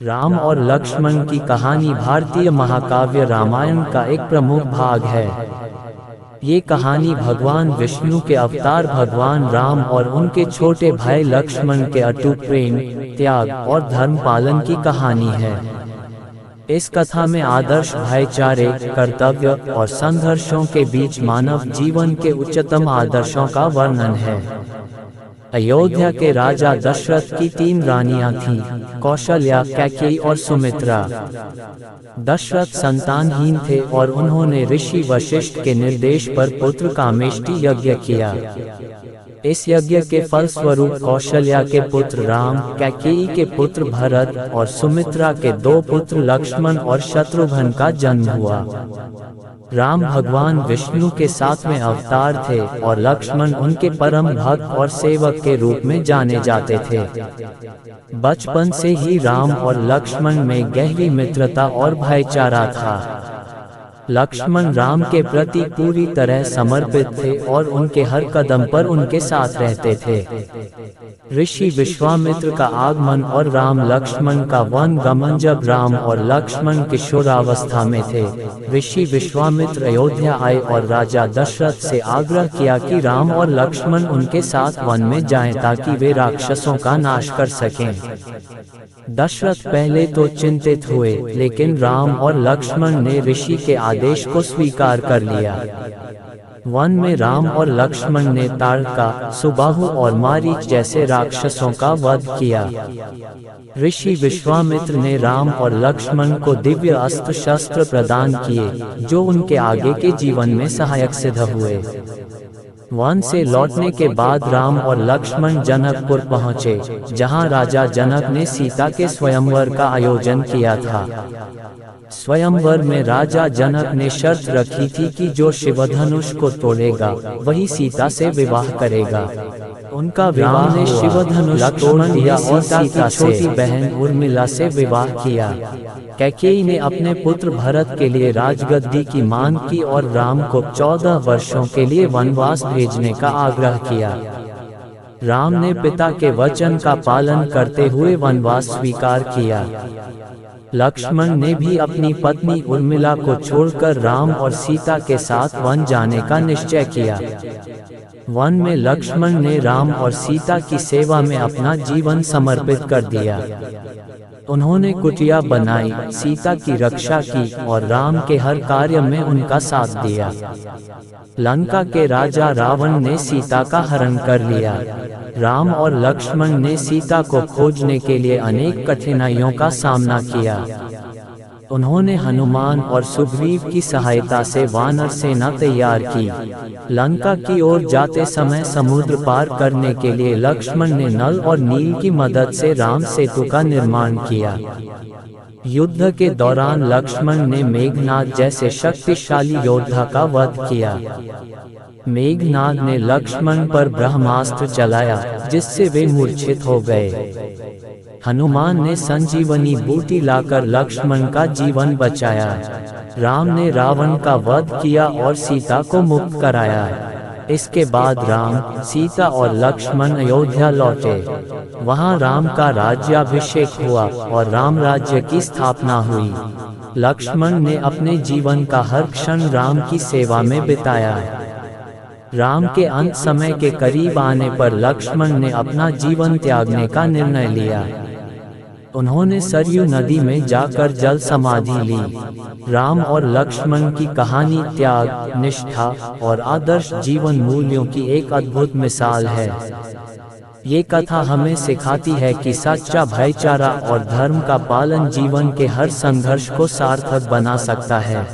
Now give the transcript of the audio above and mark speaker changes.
Speaker 1: राम और लक्ष्मण की कहानी भारतीय महाकाव्य रामायण का एक प्रमुख भाग है। ये कहानी भगवान विष्णु के अवतार भगवान राम और उनके छोटे भाई लक्ष्मण के अटूट प्रेम, त्याग और धर्म पालन की कहानी है। इस कथा में आदर्श भाईचारे, कर्तव्य और संघर्षों के बीच मानव जीवन के उच्चतम आदर्शों का वर्णन है। अयोध्या के राजा दशरथ की 3 रानियां थीं, कौशल्या, कैकेयी और सुमित्रा। दशरथ संतानहीन थे और उन्होंने ऋषि वशिष्ठ के निर्देश पर पुत्र कामेष्टि यज्ञ किया। इस यज्ञ के फलस्वरूप कौशल्या के पुत्र राम, कैकेयी के पुत्र भरत और सुमित्रा के 2 पुत्र लक्ष्मण और शत्रुघ्न का जन्म हुआ। राम भगवान विष्णु के 7वें अवतार थे और लक्ष्मण उनके परम भक्त और सेवक के रूप में जाने जाते थे। बचपन से ही राम और लक्ष्मण में गहरी मित्रता और भाईचारा था। लक्ष्मण राम के प्रति पूरी तरह समर्पित थे और उनके हर कदम पर उनके साथ रहते थे। ऋषि विश्वामित्र का आगमन और राम लक्ष्मण का वन गमन। जब राम और लक्ष्मण किशोरावस्था में थे, ऋषि विश्वामित्र अयोध्या आए और राजा दशरथ से आग्रह किया कि राम और लक्ष्मण उनके साथ वन में जाएं ताकि वे राक्षसों का नाश कर सकें। दशरथ पहले तो चिंतित हुए, लेकिन राम और लक्ष्मण ने ऋषि के आदेश को स्वीकार कर लिया। वन में राम और लक्ष्मण ने ताड़का, सुबाहु और मारीच जैसे राक्षसों का वध किया। ऋषि विश्वामित्र ने राम और लक्ष्मण को दिव्य अस्त्र शस्त्र प्रदान किए, जो उनके आगे के जीवन में सहायक सिद्ध हुए। वन से लौटने के बाद राम और लक्ष्मण जनकपुर पहुँचे, जहाँ राजा जनक ने सीता के स्वयंवर का आयोजन किया था। स्वयंवर में राजा जनक ने शर्त रखी थी कि जो शिवधनुष को तोड़ेगा वही सीता से विवाह करेगा। उनका विवाह ने शिवधनुष लक्ष्मण या सीता की छोटी बहन उर्मिला से विवाह किया। कैकेयी ने अपने पुत्र भरत के लिए राजगद्दी की मांग की और राम को 14 वर्षों के लिए वनवास भेजने का आग्रह किया। राम ने पिता के वचन का पालन करते हुए वनवास स्वीकार किया। लक्ष्मण ने भी अपनी पत्नी उर्मिला को छोड़कर राम और सीता के साथ वन जाने का निश्चय किया। वन में लक्ष्मण ने राम और सीता की सेवा में अपना जीवन समर्पित कर दिया। उन्होंने कुटिया बनाई, सीता की रक्षा की और राम के हर कार्य में उनका साथ दिया। लंका के राजा रावण ने सीता का हरण कर लिया। राम और लक्ष्मण ने सीता को खोजने के लिए अनेक कठिनाइयों का सामना किया। उन्होंने हनुमान और सुग्रीव की सहायता से वानर सेना तैयार की। लंका की ओर जाते समय समुद्र पार करने के लिए लक्ष्मण ने नल और नील की मदद से राम सेतु का निर्माण किया। युद्ध के दौरान लक्ष्मण ने मेघनाद जैसे शक्तिशाली योद्धा का वध किया। मेघनाद ने लक्ष्मण पर ब्रह्मास्त्र चलाया, जिससे वे मूर्छित हो गए। हनुमान ने संजीवनी बूटी लाकर लक्ष्मण का जीवन बचाया। राम ने रावण का वध किया और सीता को मुक्त कराया। इसके बाद राम, सीता और लक्ष्मण अयोध्या लौटे। वहां राम का राज्याभिषेक हुआ और राम राज्य की स्थापना हुई। लक्ष्मण ने अपने जीवन का हर क्षण राम की सेवा में बिताया। राम के अंत समय के करीब आने पर लक्ष्मण ने अपना जीवन त्यागने का निर्णय लिया। उन्होंने सरयू नदी में जाकर जल समाधि ली। राम और लक्ष्मण की कहानी त्याग, निष्ठा और आदर्श जीवन मूल्यों की एक अद्भुत मिसाल है। ये कथा हमें सिखाती है कि सच्चा भाईचारा और धर्म का पालन जीवन के हर संघर्ष को सार्थक बना सकता है।